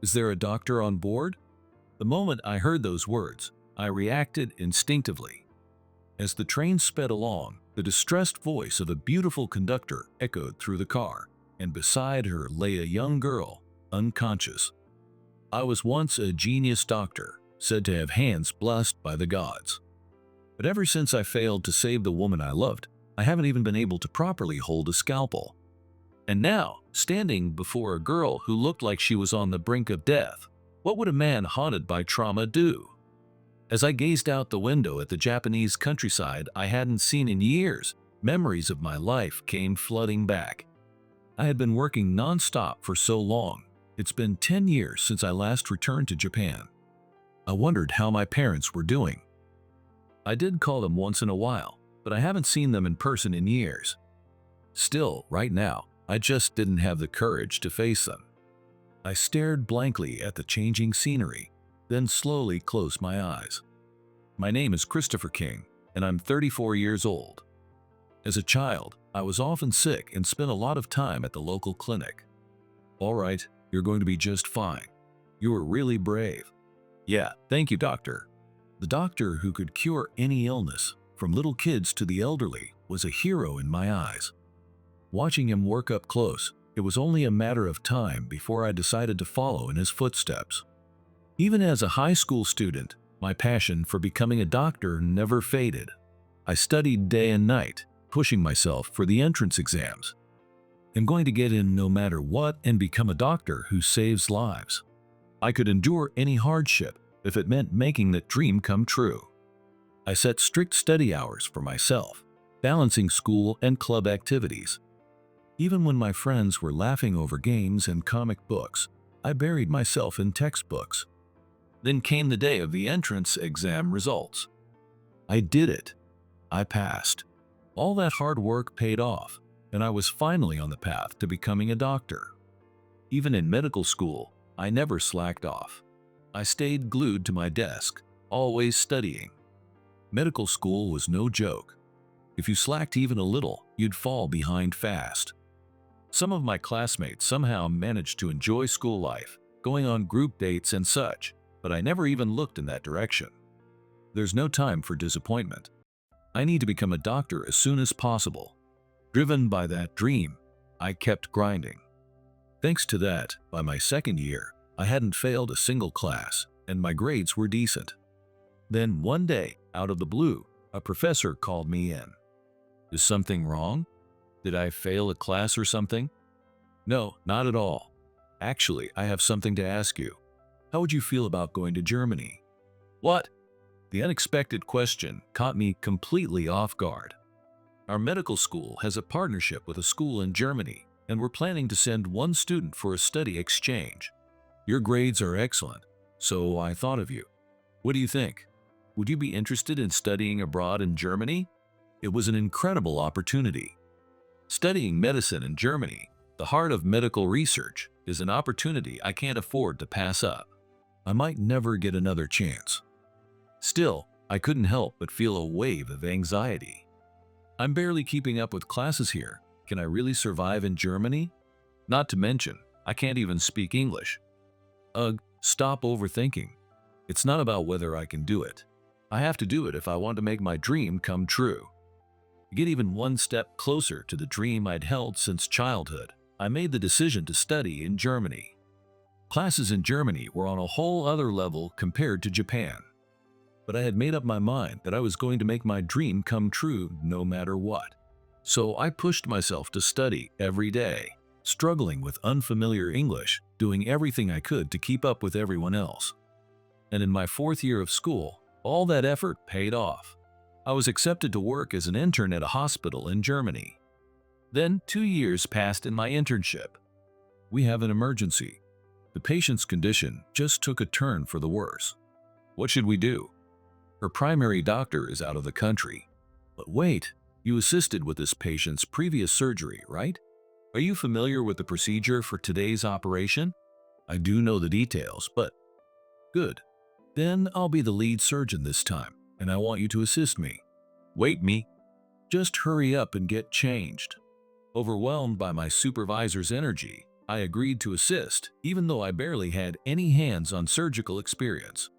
Is there a doctor on board? The moment I heard those words, I reacted instinctively. As the train sped along, the distressed voice of a beautiful conductor echoed through the car, and beside her lay a young girl, unconscious. I was once a genius doctor, said to have hands blessed by the gods. But ever since I failed to save the woman I loved, I haven't even been able to properly hold a scalpel. And now, standing before a girl who looked like she was on the brink of death, what would a man haunted by trauma do? As I gazed out the window at the Japanese countryside I hadn't seen in years, memories of my life came flooding back. I had been working non-stop for so long. It's been 10 years since I last returned to Japan. I wondered how my parents were doing. I did call them once in a while, but I haven't seen them in person in years. Still, right now, I just didn't have the courage to face them. I stared blankly at the changing scenery, then slowly closed my eyes. My name is Christopher King, and I'm 34 years old. As a child, I was often sick and spent a lot of time at the local clinic. "All right, you're going to be just fine. You were really brave." "Yeah, thank you, doctor." The doctor who could cure any illness, from little kids to the elderly, was a hero in my eyes. Watching him work up close, it was only a matter of time before I decided to follow in his footsteps. Even as a high school student, my passion for becoming a doctor never faded. I studied day and night, pushing myself for the entrance exams. I'm going to get in no matter what and become a doctor who saves lives. I could endure any hardship if it meant making that dream come true. I set strict study hours for myself, balancing school and club activities. Even when my friends were laughing over games and comic books, I buried myself in textbooks. Then came the day of the entrance exam results. I did it. I passed. All that hard work paid off, and I was finally on the path to becoming a doctor. Even in medical school, I never slacked off. I stayed glued to my desk, always studying. Medical school was no joke. If you slacked even a little, you'd fall behind fast. Some of my classmates somehow managed to enjoy school life, going on group dates and such, but I never even looked in that direction. There's no time for disappointment. I need to become a doctor as soon as possible. Driven by that dream, I kept grinding. Thanks to that, by my second year, I hadn't failed a single class, and my grades were decent. Then one day, out of the blue, a professor called me in. "Is something wrong? Did I fail a class or something?" "No, not at all. Actually, I have something to ask you. How would you feel about going to Germany?" "What?" The unexpected question caught me completely off guard. Our medical school has a partnership with a school in Germany, and we're planning to send one student for a study exchange. Your grades are excellent, so I thought of you. What do you think? Would you be interested in studying abroad in Germany? It was an incredible opportunity. Studying medicine in Germany, the heart of medical research, is an opportunity I can't afford to pass up. I might never get another chance. Still, I couldn't help but feel a wave of anxiety. I'm barely keeping up with classes here. Can I really survive in Germany? Not to mention, I can't even speak English. Ugh, stop overthinking. It's not about whether I can do it. I have to do it if I want to make my dream come true. To get even one step closer to the dream I'd held since childhood, I made the decision to study in Germany. Classes in Germany were on a whole other level compared to Japan. But I had made up my mind that I was going to make my dream come true no matter what. So I pushed myself to study every day, struggling with unfamiliar English, doing everything I could to keep up with everyone else. And in my fourth year of school, all that effort paid off. I was accepted to work as an intern at a hospital in Germany. Then 2 years passed in my internship. We have an emergency. The patient's condition just took a turn for the worse. What should we do? Her primary doctor is out of the country. But wait, you assisted with this patient's previous surgery, right? Are you familiar with the procedure for today's operation? I do know the details, but... Good. Then I'll be the lead surgeon this time, and I want you to assist me. Wait me. Just hurry up and get changed. Overwhelmed by my supervisor's energy, I agreed to assist, even though I barely had any hands-on surgical experience.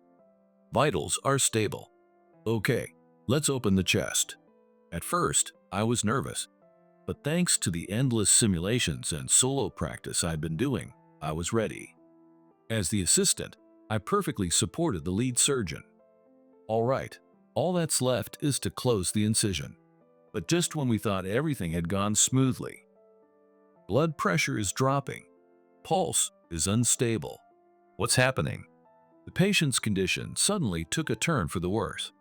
Vitals are stable. Okay, let's open the chest. At first, I was nervous, but thanks to the endless simulations and solo practice I'd been doing, I was ready. As the assistant, I perfectly supported the lead surgeon. All right, all that's left is to close the incision. But just when we thought everything had gone smoothly, blood pressure is dropping. Pulse is unstable. What's happening? The patient's condition suddenly took a turn for the worse.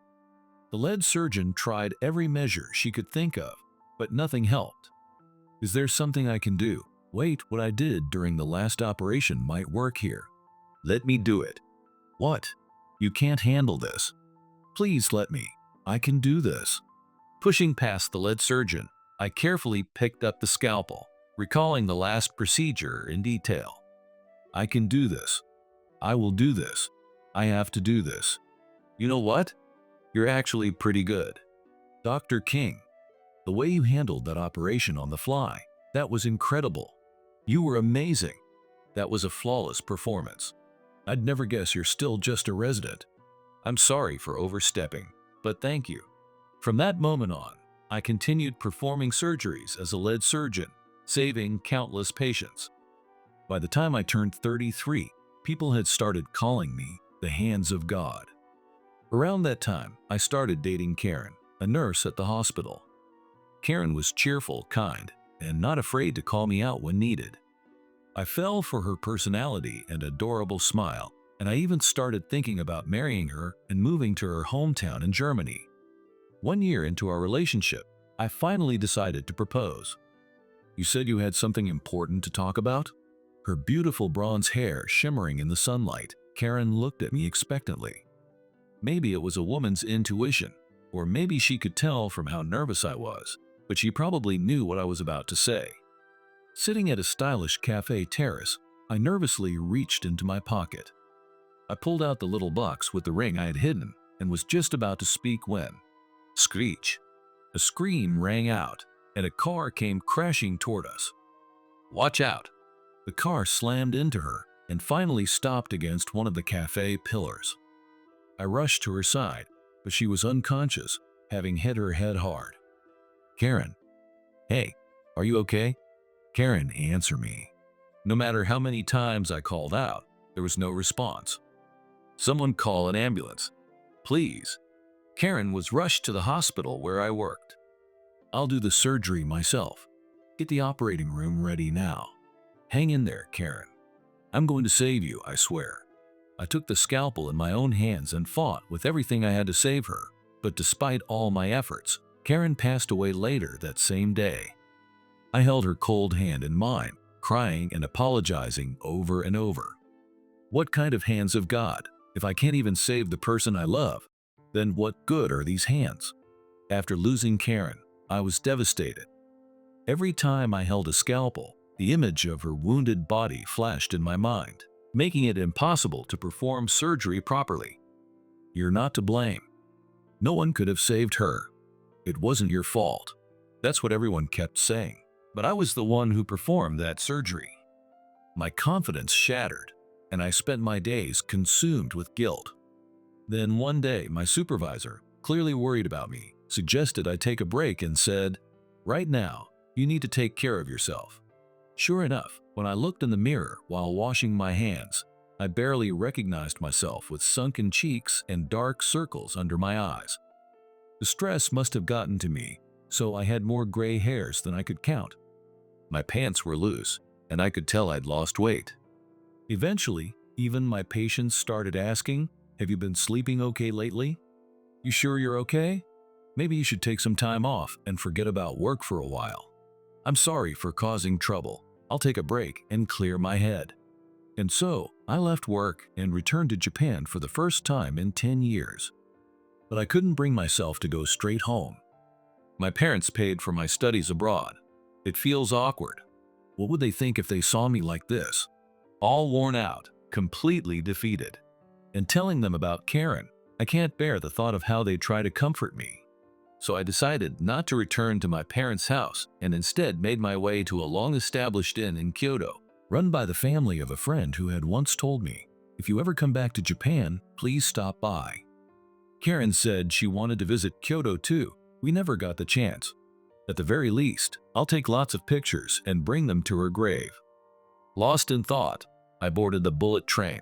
The lead surgeon tried every measure she could think of, but nothing helped. Is there something I can do? Wait, what I did during the last operation might work here. Let me do it. What? You can't handle this. Please let me. I can do this. Pushing past the lead surgeon, I carefully picked up the scalpel, recalling the last procedure in detail. I can do this. I will do this. I have to do this. You know what? You're actually pretty good. Dr. King, the way you handled that operation on the fly, that was incredible. You were amazing. That was a flawless performance. I'd never guess you're still just a resident. I'm sorry for overstepping, but thank you. From that moment on, I continued performing surgeries as a lead surgeon, saving countless patients. By the time I turned 33, people had started calling me the hands of God. Around that time, I started dating Karen, a nurse at the hospital. Karen was cheerful, kind, and not afraid to call me out when needed. I fell for her personality and adorable smile, and I even started thinking about marrying her and moving to her hometown in Germany. 1 year into our relationship, I finally decided to propose. You said you had something important to talk about? Her beautiful bronze hair shimmering in the sunlight, Karen looked at me expectantly. Maybe it was a woman's intuition, or maybe she could tell from how nervous I was, but she probably knew what I was about to say. Sitting at a stylish cafe terrace, I nervously reached into my pocket. I pulled out the little box with the ring I had hidden and was just about to speak when, screech! A scream rang out, and a car came crashing toward us. Watch out! The car slammed into her and finally stopped against one of the cafe pillars. I rushed to her side, but she was unconscious, having hit her head hard. Karen, hey, are you okay? Karen, answer me. No matter how many times I called out, there was no response. Someone call an ambulance, please. Karen was rushed to the hospital where I worked. I'll do the surgery myself. Get the operating room ready now. Hang in there, Karen. I'm going to save you, I swear. I took the scalpel in my own hands and fought with everything I had to save her, but despite all my efforts, Karen passed away later that same day. I held her cold hand in mine, crying and apologizing over and over. What kind of hands of God? If I can't even save the person I love, then what good are these hands? After losing Karen, I was devastated. Every time I held a scalpel, the image of her wounded body flashed in my mind, making it impossible to perform surgery properly. You're not to blame. No one could have saved her. It wasn't your fault. That's what everyone kept saying. But I was the one who performed that surgery. My confidence shattered, and I spent my days consumed with guilt. Then one day, my supervisor, clearly worried about me, suggested I take a break and said, "Right now, you need to take care of yourself." Sure enough, when I looked in the mirror while washing my hands, I barely recognized myself with sunken cheeks and dark circles under my eyes. The stress must have gotten to me, so I had more gray hairs than I could count. My pants were loose, and I could tell I'd lost weight. Eventually, even my patients started asking, "Have you been sleeping okay lately? You sure you're okay? Maybe you should take some time off and forget about work for a while. I'm sorry for causing trouble. I'll take a break and clear my head." And so, I left work and returned to Japan for the first time in 10 years. But I couldn't bring myself to go straight home. My parents paid for my studies abroad. It feels awkward. What would they think if they saw me like this? All worn out, completely defeated. And telling them about Karen, I can't bear the thought of how they try to comfort me. So I decided not to return to my parents' house and instead made my way to a long-established inn in Kyoto, run by the family of a friend who had once told me, "If you ever come back to Japan, please stop by." Karen said she wanted to visit Kyoto too. We never got the chance. At the very least, I'll take lots of pictures and bring them to her grave. Lost in thought, I boarded the bullet train.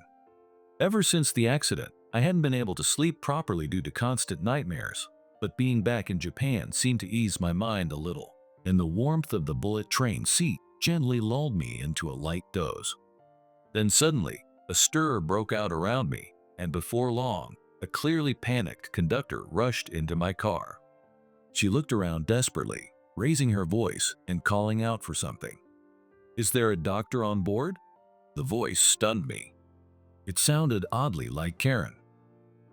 Ever since the accident, I hadn't been able to sleep properly due to constant nightmares, but being back in Japan seemed to ease my mind a little, and the warmth of the bullet train seat gently lulled me into a light doze. Then suddenly, a stir broke out around me, and before long, a clearly panicked conductor rushed into my car. She looked around desperately, raising her voice and calling out for something. "Is there a doctor on board?" The voice stunned me. It sounded oddly like Karen.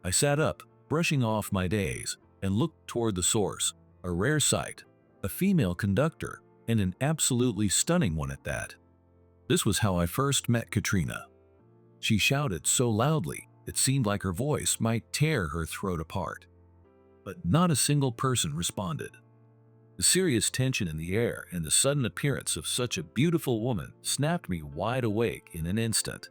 I sat up, brushing off my daze, and looked toward the source, a rare sight, a female conductor, and an absolutely stunning one at that. This was how I first met Katrina. She shouted so loudly, it seemed like her voice might tear her throat apart. But not a single person responded. The serious tension in the air and the sudden appearance of such a beautiful woman snapped me wide awake in an instant.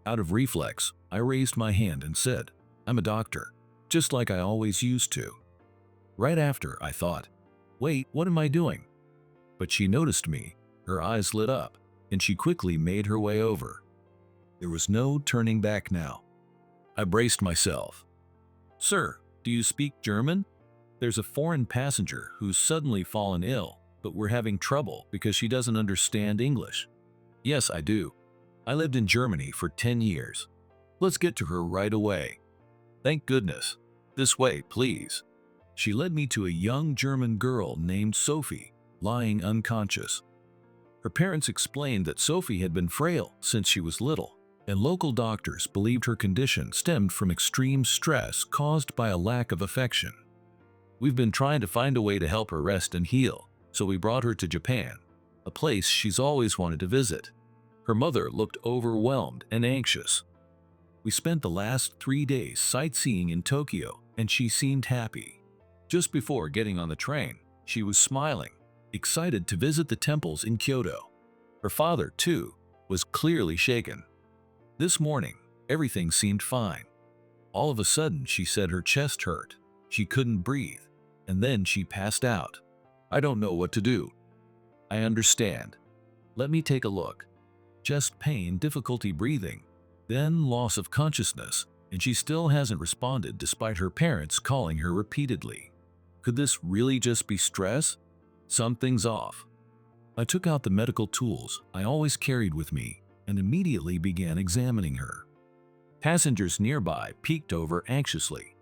Out of reflex, I raised my hand and said, "I'm a doctor, just like I always used to." Right after, I thought, "Wait, what am I doing?" But she noticed me, her eyes lit up, and she quickly made her way over. There was no turning back now. I braced myself. "Sir, do you speak German? There's a foreign passenger who's suddenly fallen ill, but we're having trouble because she doesn't understand English." "Yes, I do. I lived in Germany for 10 years. Let's get to her right away." "Thank goodness. This way, please." She led me to a young German girl named Sophie, lying unconscious. Her parents explained that Sophie had been frail since she was little, and local doctors believed her condition stemmed from extreme stress caused by a lack of affection. "We've been trying to find a way to help her rest and heal, so we brought her to Japan, a place she's always wanted to visit." Her mother looked overwhelmed and anxious. We spent the last 3 days sightseeing in Tokyo, and she seemed happy. Just before getting on the train, she was smiling, excited to visit the temples in Kyoto. Her father, too, was clearly shaken. This morning, everything seemed fine. All of a sudden, she said her chest hurt, she couldn't breathe, and then she passed out. "I don't know what to do." "I understand. Let me take a look." Chest pain, difficulty breathing, then loss of consciousness, and she still hasn't responded despite her parents calling her repeatedly. Could this really just be stress? Something's off. I took out the medical tools I always carried with me and immediately began examining her. Passengers nearby peeked over anxiously.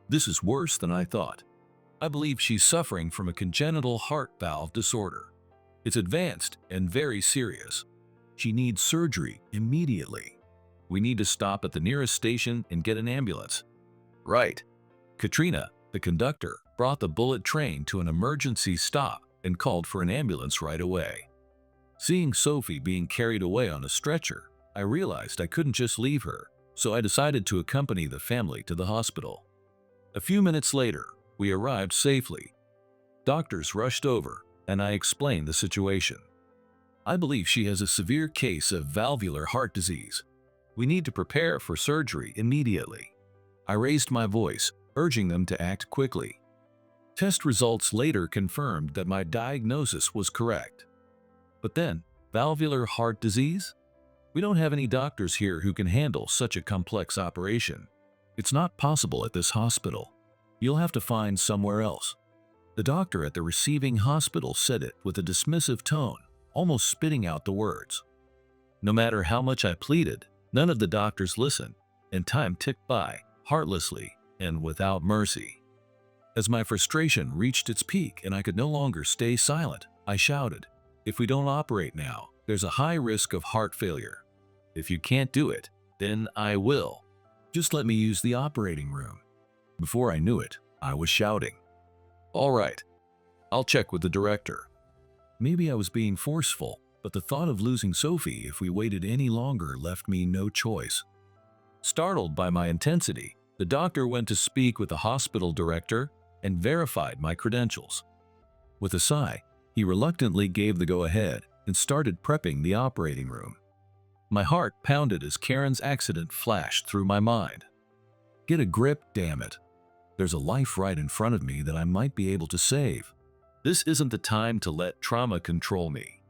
"This is worse than I thought. I believe she's suffering from a congenital heart valve disorder. It's advanced and very serious. She needs surgery immediately. We need to stop at the nearest station and get an ambulance." "Right." Katrina, the conductor, brought the bullet train to an emergency stop and called for an ambulance right away. Seeing Sophie being carried away on a stretcher, I realized I couldn't just leave her, so I decided to accompany the family to the hospital. A few minutes later, we arrived safely. Doctors rushed over, and I explained the situation. "I believe she has a severe case of valvular heart disease. We need to prepare for surgery immediately." I raised my voice, urging them to act quickly. Test results later confirmed that my diagnosis was correct. But then, valvular heart disease? We don't have any doctors here who can handle such a complex operation. It's not possible at this hospital. You'll have to find somewhere else. The doctor at the receiving hospital said it with a dismissive tone, almost spitting out the words. No matter how much I pleaded, none of the doctors listened, and time ticked by, heartlessly and without mercy. As my frustration reached its peak and I could no longer stay silent, I shouted, "If we don't operate now, there's a high risk of heart failure. If you can't do it, then I will. Just let me use the operating room." Before I knew it, I was shouting. "All right, I'll check with the director." Maybe I was being forceful, but the thought of losing Sophie if we waited any longer left me no choice. Startled by my intensity, the doctor went to speak with the hospital director and verified my credentials. With a sigh, he reluctantly gave the go-ahead, and started prepping the operating room. My heart pounded as Karen's accident flashed through my mind. Get a grip, damn it. There's a life right in front of me that I might be able to save. This isn't the time to let trauma control me.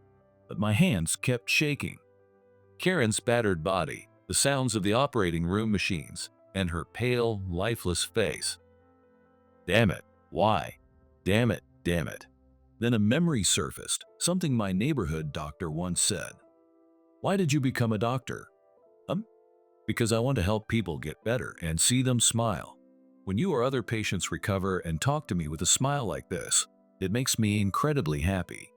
But my hands kept shaking. Karen's battered body, the sounds of the operating room machines, and her pale, lifeless face. Damn it, why? Damn it, damn it. Then a memory surfaced, something my neighborhood doctor once said. Why did you become a doctor? Because I want to help people get better and see them smile. When you or other patients recover and talk to me with a smile like this, it makes me incredibly happy.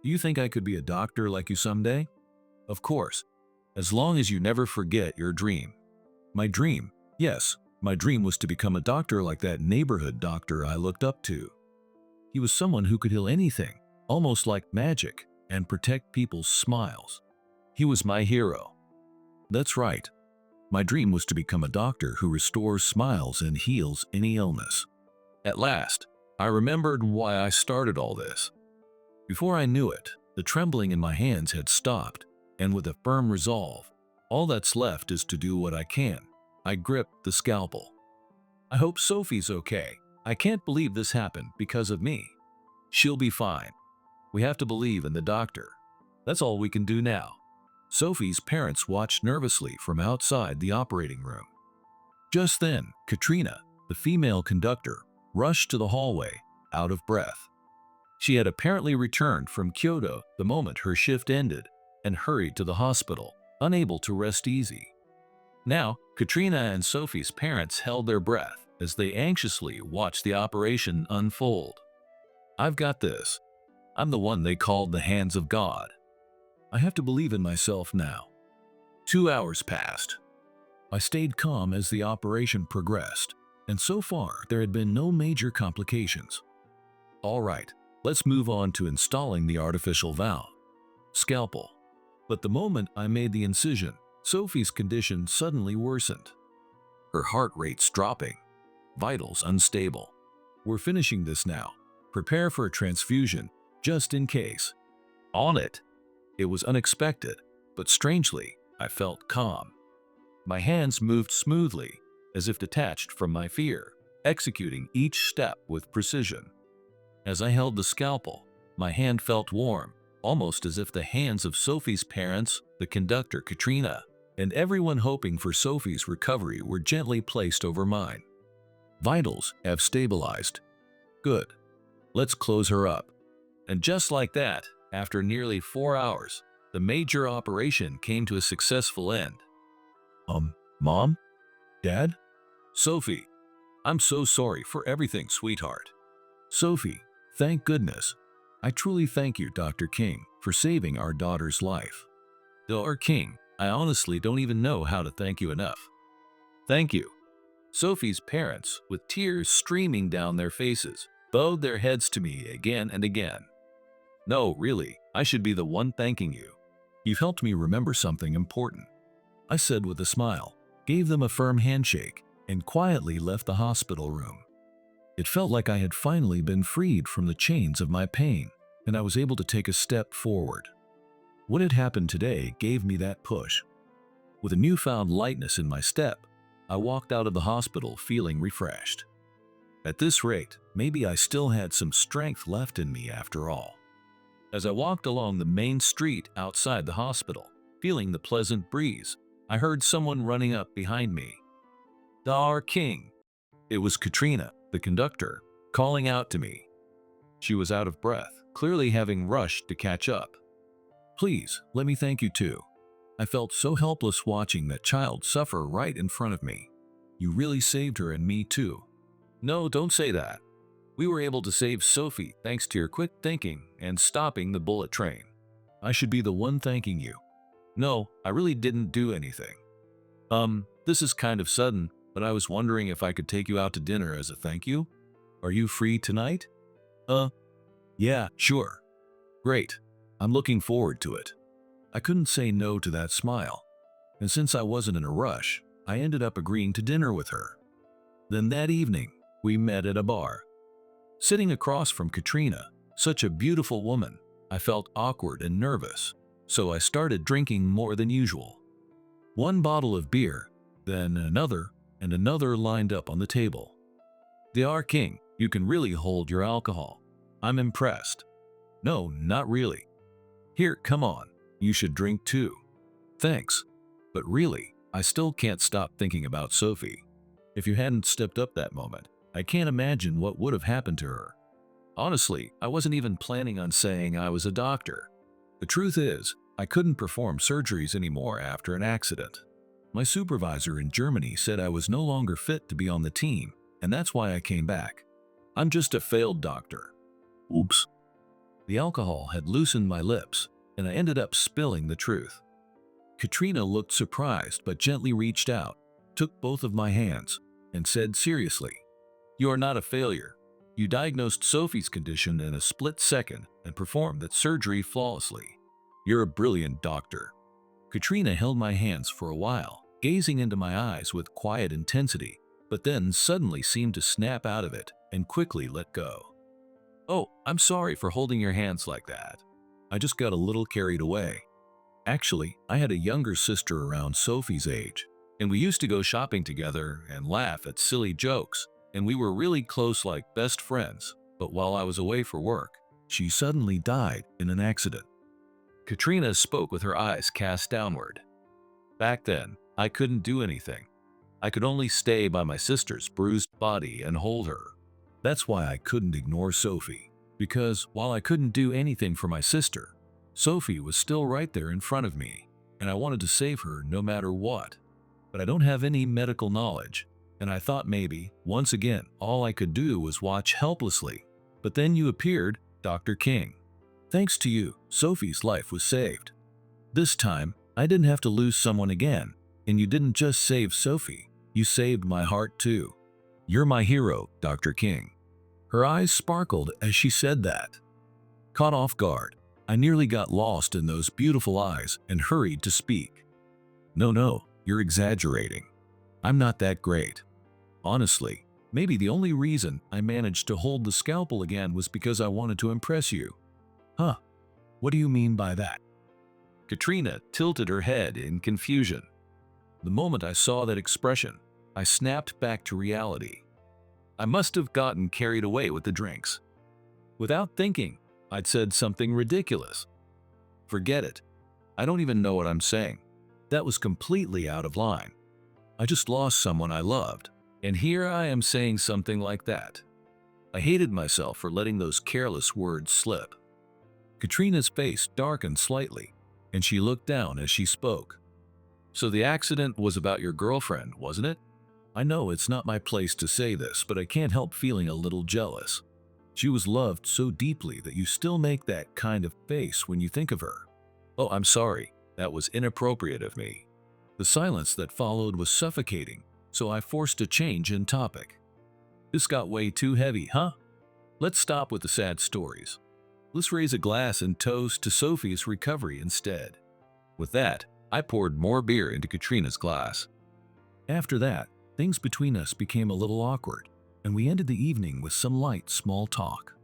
Do you think I could be a doctor like you someday? Of course, as long as you never forget your dream. My dream, yes, my dream was to become a doctor like that neighborhood doctor I looked up to. He was someone who could heal anything, almost like magic, and protect people's smiles. He was my hero. That's right. My dream was to become a doctor who restores smiles and heals any illness. At last, I remembered why I started all this. Before I knew it, the trembling in my hands had stopped, and with a firm resolve, all that's left is to do what I can. I gripped the scalpel. I hope Sophie's okay. I can't believe this happened because of me. She'll be fine. We have to believe in the doctor. That's all we can do now. Sophie's parents watched nervously from outside the operating room. Just then, Katrina, the female conductor, rushed to the hallway, out of breath. She had apparently returned from Kyoto the moment her shift ended and hurried to the hospital, unable to rest easy. Now, Katrina and Sophie's parents held their breath as they anxiously watched the operation unfold. I've got this. I'm the one they called the hands of God. I have to believe in myself now. 2 hours passed. I stayed calm as the operation progressed, and so far there had been no major complications. All right, let's move on to installing the artificial valve. Scalpel. But the moment I made the incision, Sophie's condition suddenly worsened. Her heart rate's dropping. Vitals unstable. We're finishing this now. Prepare for a transfusion, just in case. On it. It was unexpected, but strangely, I felt calm. My hands moved smoothly, as if detached from my fear, executing each step with precision. As I held the scalpel, my hand felt warm, almost as if the hands of Sophie's parents, the conductor Katrina, and everyone hoping for Sophie's recovery were gently placed over mine. Vitals have stabilized. Good. Let's close her up. And just like that, after nearly 4 hours, the major operation came to a successful end. Mom? Dad? Sophie, I'm so sorry for everything, sweetheart. Sophie, thank goodness. I truly thank you, Dr. King, for saving our daughter's life. Dr. King, I honestly don't even know how to thank you enough. Thank you. Sophie's parents, with tears streaming down their faces, bowed their heads to me again and again. No, really, I should be the one thanking you. You've helped me remember something important. I said with a smile, gave them a firm handshake, and quietly left the hospital room. It felt like I had finally been freed from the chains of my pain, and I was able to take a step forward. What had happened today gave me that push. With a newfound lightness in my step, I walked out of the hospital feeling refreshed. At this rate, maybe I still had some strength left in me after all. As I walked along the main street outside the hospital, feeling the pleasant breeze, I heard someone running up behind me. Dr. King. It was Katrina, the conductor, calling out to me. She was out of breath, clearly having rushed to catch up. Please, let me thank you too. I felt so helpless watching that child suffer right in front of me. You really saved her and me too. No, don't say that. We were able to save Sophie thanks to your quick thinking and stopping the bullet train. I should be the one thanking you. No, I really didn't do anything. This is kind of sudden, but I was wondering if I could take you out to dinner as a thank you? Are you free tonight? Yeah, sure. Great. I'm looking forward to it. I couldn't say no to that smile, and since I wasn't in a rush, I ended up agreeing to dinner with her. Then that evening, we met at a bar. Sitting across from Katrina, such a beautiful woman, I felt awkward and nervous, so I started drinking more than usual. One bottle of beer, then another, and another lined up on the table. "Dr. King, you can really hold your alcohol. I'm impressed." "No, not really." "Here, come on. You should drink too." "Thanks. But really, I still can't stop thinking about Sophie. If you hadn't stepped up that moment, I can't imagine what would have happened to her." Honestly, I wasn't even planning on saying I was a doctor. The truth is, I couldn't perform surgeries anymore after an accident. My supervisor in Germany said I was no longer fit to be on the team, and that's why I came back. I'm just a failed doctor. Oops. The alcohol had loosened my lips, and I ended up spilling the truth. Katrina looked surprised but gently reached out, took both of my hands, and said seriously, "You are not a failure. You diagnosed Sophie's condition in a split second and performed that surgery flawlessly. You're a brilliant doctor." Katrina held my hands for a while, gazing into my eyes with quiet intensity, but then suddenly seemed to snap out of it and quickly let go. "Oh, I'm sorry for holding your hands like that. I just got a little carried away. Actually, I had a younger sister around Sophie's age, and we used to go shopping together and laugh at silly jokes, and we were really close like best friends. But while I was away for work, she suddenly died in an accident." Katrina spoke with her eyes cast downward. "Back then, I couldn't do anything. I could only stay by my sister's bruised body and hold her. That's why I couldn't ignore Sophie, because while I couldn't do anything for my sister, Sophie was still right there in front of me, and I wanted to save her no matter what. But I don't have any medical knowledge, and I thought maybe, once again, all I could do was watch helplessly. But then you appeared, Dr. King. Thanks to you, Sophie's life was saved. This time, I didn't have to lose someone again, and you didn't just save Sophie, you saved my heart too. You're my hero, Dr. King." Her eyes sparkled as she said that. Caught off guard, I nearly got lost in those beautiful eyes and hurried to speak. No, you're exaggerating. I'm not that great. Honestly, maybe the only reason I managed to hold the scalpel again was because I wanted to impress you." "Huh? What do you mean by that?" Katrina tilted her head in confusion. The moment I saw that expression, I snapped back to reality. I must have gotten carried away with the drinks. Without thinking, I'd said something ridiculous. Forget it. I don't even know what I'm saying. That was completely out of line. I just lost someone I loved, and here I am saying something like that. I hated myself for letting those careless words slip. Katrina's face darkened slightly, and she looked down as she spoke. "So the accident was about your girlfriend, wasn't it? I know it's not my place to say this, but I can't help feeling a little jealous. She was loved so deeply that you still make that kind of face when you think of her." "Oh, I'm sorry. That was inappropriate of me." The silence that followed was suffocating, so I forced a change in topic. "This got way too heavy, huh? Let's stop with the sad stories. Let's raise a glass and toast to Sophie's recovery instead." With that, I poured more beer into Katrina's glass. After that, things between us became a little awkward, and we ended the evening with some light small talk.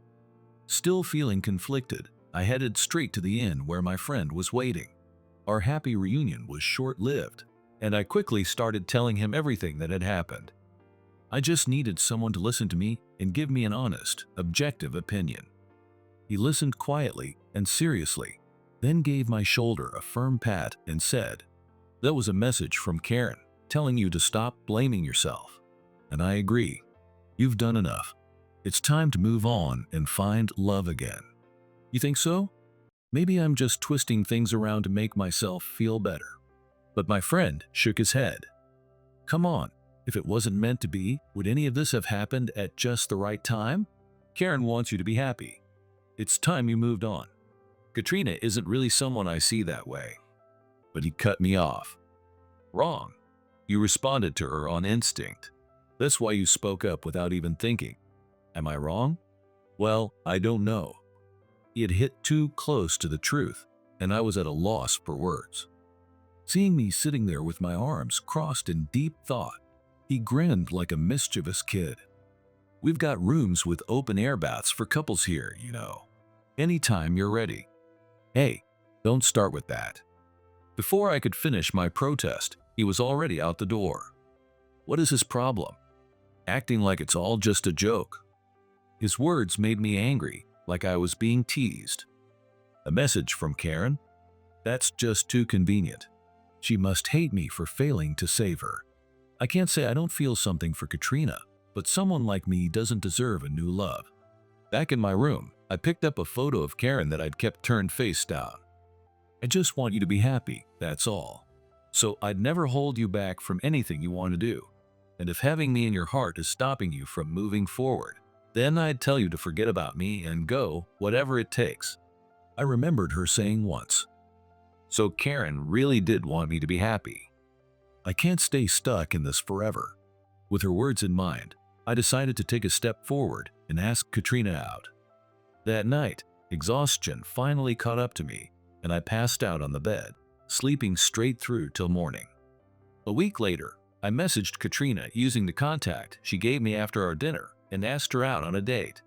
Still feeling conflicted, I headed straight to the inn where my friend was waiting. Our happy reunion was short-lived, and I quickly started telling him everything that had happened. I just needed someone to listen to me and give me an honest, objective opinion. He listened quietly and seriously, then gave my shoulder a firm pat and said, "That was a message from Karen, telling you to stop blaming yourself. And I agree. You've done enough. It's time to move on and find love again." You think so? Maybe I'm just twisting things around to make myself feel better. But my friend shook his head. Come on, if it wasn't meant to be, would any of this have happened at just the right time? Karen wants you to be happy. It's time you moved on. Katrina isn't really someone I see that way. But he cut me off. Wrong. You responded to her on instinct. That's why you spoke up without even thinking. Am I wrong? Well, I don't know. He had hit too close to the truth, and I was at a loss for words. Seeing me sitting there with my arms crossed in deep thought, he grinned like a mischievous kid. We've got rooms with open air baths for couples here, you know. Anytime you're ready. Hey, don't start with that. Before I could finish my protest, he was already out the door. What is his problem? Acting like it's all just a joke. His words made me angry, like I was being teased. A message from Karen? That's just too convenient. She must hate me for failing to save her. I can't say I don't feel something for Katrina, but someone like me doesn't deserve a new love. Back in my room, I picked up a photo of Karen that I'd kept turned face down. I just want you to be happy, that's all. So I'd never hold you back from anything you want to do. And if having me in your heart is stopping you from moving forward, then I'd tell you to forget about me and go, whatever it takes. I remembered her saying once. So Karen really did want me to be happy. I can't stay stuck in this forever. With her words in mind, I decided to take a step forward and ask Katrina out. That night, exhaustion finally caught up to me, and I passed out on the bed, sleeping straight through till morning. A week later, I messaged Katrina using the contact she gave me after our dinner and asked her out on a date.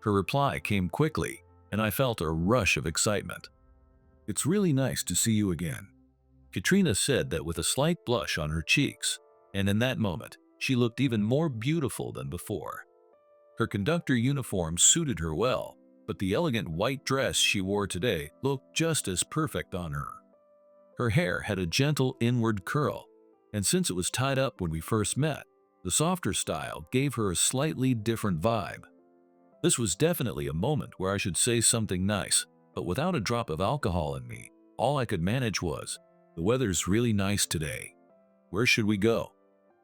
Her reply came quickly, and I felt a rush of excitement. It's really nice to see you again. Katrina said that with a slight blush on her cheeks, and in that moment, she looked even more beautiful than before. Her conductor uniform suited her well, but the elegant white dress she wore today looked just as perfect on her. Her hair had a gentle inward curl, and since it was tied up when we first met, the softer style gave her a slightly different vibe. This was definitely a moment where I should say something nice, but without a drop of alcohol in me, all I could manage was, "The weather's really nice today. Where should we go?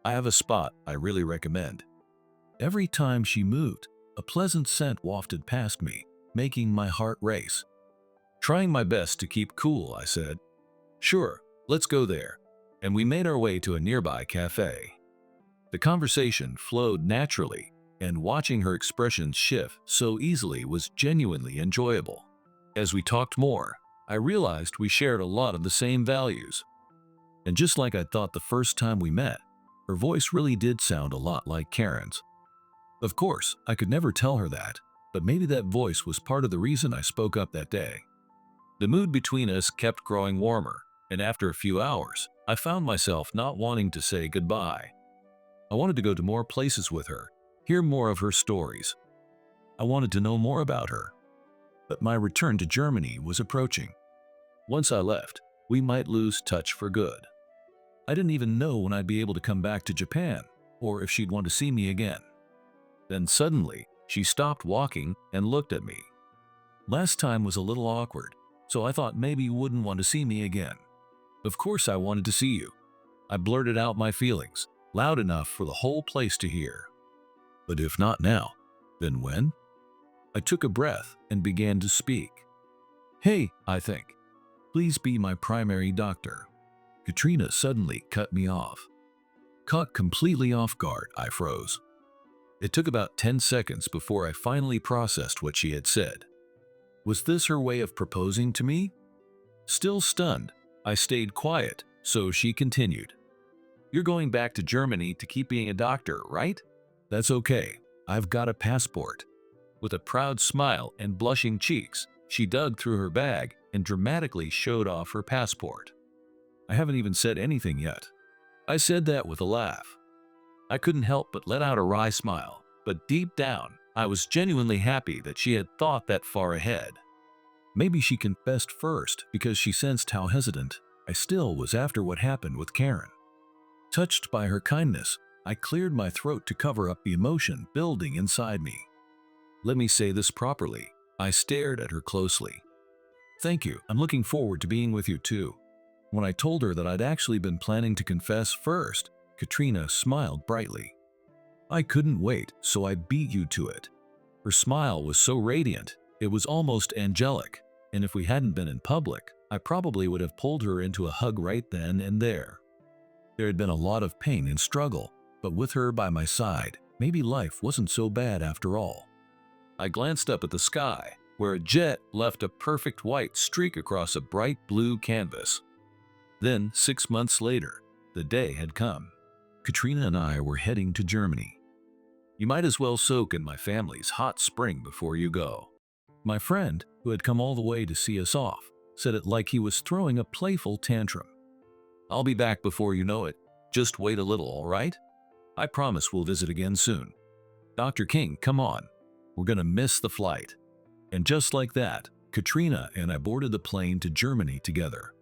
I have a spot I really recommend." Every time she moved, a pleasant scent wafted past me, making my heart race. Trying my best to keep cool, I said, "Sure, let's go there." And we made our way to a nearby cafe. The conversation flowed naturally, and watching her expressions shift so easily was genuinely enjoyable. As we talked more, I realized we shared a lot of the same values. And just like I thought the first time we met, her voice really did sound a lot like Karen's. Of course, I could never tell her that, but maybe that voice was part of the reason I spoke up that day. The mood between us kept growing warmer, and after a few hours, I found myself not wanting to say goodbye. I wanted to go to more places with her, hear more of her stories. I wanted to know more about her. But my return to Germany was approaching. Once I left, we might lose touch for good. I didn't even know when I'd be able to come back to Japan, or if she'd want to see me again. Then suddenly, she stopped walking and looked at me. Last time was a little awkward, so I thought maybe you wouldn't want to see me again. Of course I wanted to see you. I blurted out my feelings, loud enough for the whole place to hear. But if not now, then when? I took a breath and began to speak. "Hey, I think. Please be my primary doctor." Katrina suddenly cut me off. Caught completely off guard, I froze. It took about 10 seconds before I finally processed what she had said. Was this her way of proposing to me? Still stunned, I stayed quiet, so she continued. "You're going back to Germany to keep being a doctor, right? That's okay. I've got a passport." With a proud smile and blushing cheeks, she dug through her bag and dramatically showed off her passport. I haven't even said anything yet. I said that with a laugh. I couldn't help but let out a wry smile, but deep down, I was genuinely happy that she had thought that far ahead. Maybe she confessed first because she sensed how hesitant I still was after what happened with Karen. Touched by her kindness, I cleared my throat to cover up the emotion building inside me. Let me say this properly. I stared at her closely. "Thank you. I'm looking forward to being with you too." When I told her that I'd actually been planning to confess first, Katrina smiled brightly. "I couldn't wait, so I beat you to it." Her smile was so radiant, it was almost angelic, and if we hadn't been in public, I probably would have pulled her into a hug right then and there. There had been a lot of pain and struggle, but with her by my side, maybe life wasn't so bad after all. I glanced up at the sky, where a jet left a perfect white streak across a bright blue canvas. Then, 6 months later, the day had come. Katrina and I were heading to Germany. "You might as well soak in my family's hot spring before you go." My friend, who had come all the way to see us off, said it like he was throwing a playful tantrum. "I'll be back before you know it. Just wait a little, all right? I promise we'll visit again soon. Dr. King, come on. We're gonna miss the flight." And just like that, Katrina and I boarded the plane to Germany together.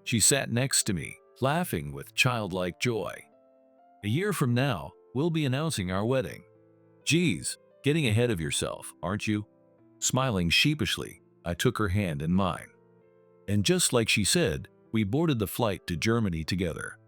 She sat next to me, laughing with childlike joy. A year from now, we'll be announcing our wedding. Geez, getting ahead of yourself, aren't you? Smiling sheepishly, I took her hand in mine. And just like she said, we boarded the flight to Germany together.